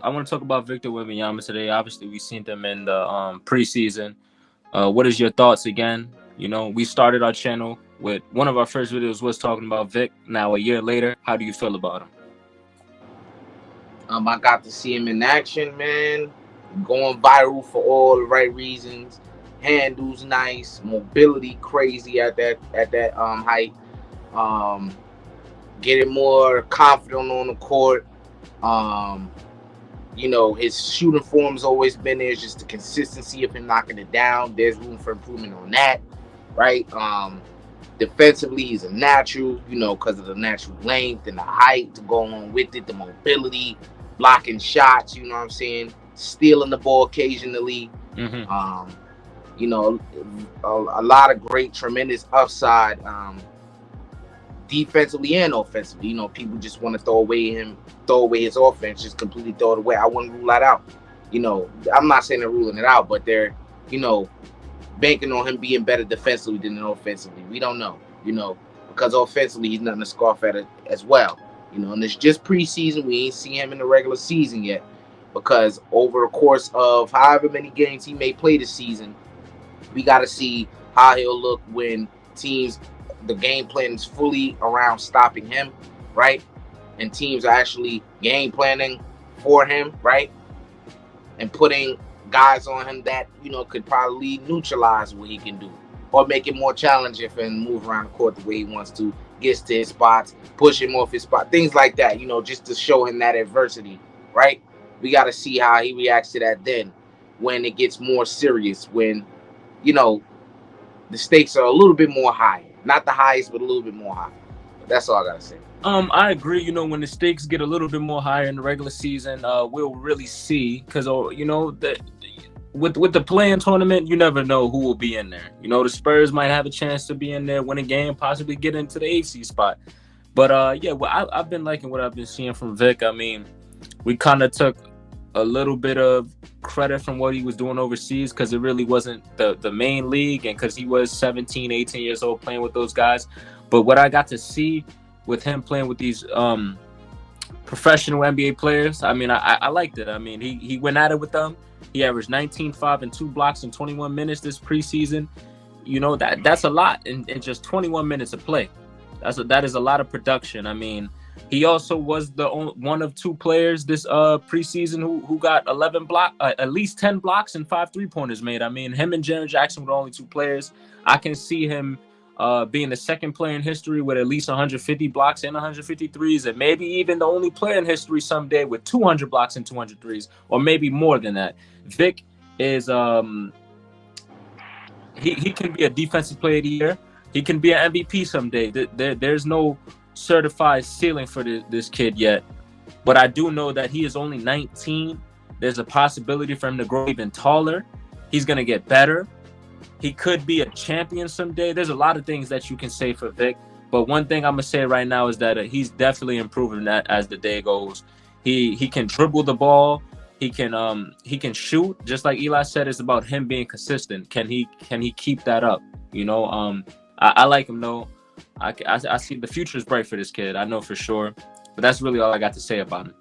I want to talk about Victor Wembanyama today. Obviously, we've seen them in the preseason. What is your thoughts again? We started our channel with one of our first videos was talking about Vic. Now, a year later, how do you feel about him? I got to see him in action, man. Going viral for all the right reasons. Handles nice, mobility crazy at that height. Um, Getting more confident on the court. Um, his shooting form's always been there. It's just the consistency of him knocking it down. There's room for improvement on that, right? Defensively, he's a natural, because of the natural length and the height to go along with it, the mobility, blocking shots, you know what I'm saying? Stealing the ball occasionally. Mm-hmm. Um, a lot of great, tremendous upside. Defensively and offensively. People just want to throw away his offense, just completely throw it away. I wouldn't rule that out. I'm not saying they're ruling it out, but they're, banking on him being better defensively than offensively. We don't know, because offensively he's nothing to scoff at it as well. And it's just preseason. We ain't seen him in the regular season yet, because over the course of however many games he may play this season, we got to see how he'll look when the game plan is fully around stopping him, right? And teams are actually game planning for him, right? And putting guys on him that, could probably neutralize what he can do or make it more challenging for him to move around the court the way he wants to, gets to his spots, push him off his spot, things like that, just to show him that adversity, right? We got to see how he reacts to that then when it gets more serious, when, the stakes are a little bit more high. Not the highest, but a little bit more high. That's all I got to say. I agree. When the stakes get a little bit more higher in the regular season, we'll really see because with the play-in tournament, you never know who will be in there. The Spurs might have a chance to be in there, win a game, possibly get into the AC spot. But yeah, I've been liking what I've been seeing from Vic. I mean, we kind of took a little bit of credit from what he was doing overseas because it really wasn't the main league and because he was 17, 18 years old playing with those guys. But what I got to see with him playing with these professional NBA players, I mean, I liked it. I mean, he went at it with them. He averaged 19, 5, and 2 blocks in 21 minutes this preseason. That's a lot in just 21 minutes of play. That is a lot of production. I mean, he also was one of 2 players this preseason who got at least 10 blocks and 5 3-pointers made. I mean, him and Jaren Jackson were the only 2 players. I can see him being the second player in history with at least 150 blocks and 150 threes, and maybe even the only player in history someday with 200 blocks and 200 threes, or maybe more than that. Vic is he can be a defensive player of the year. He can be an MVP someday. There's no certified ceiling for this kid yet, but I do know that he is only 19. There's a possibility for him to grow even taller. He's gonna get better. He could be a champion someday. There's a lot of things that you can say for Vic, but one thing I'm gonna say right now is that he's definitely improving that as the day goes. He can dribble the ball. He can shoot. Just like Eli said, it's about him being consistent. Can he keep that up? I like him though. I see the future is bright for this kid. I know for sure. But that's really all I got to say about him.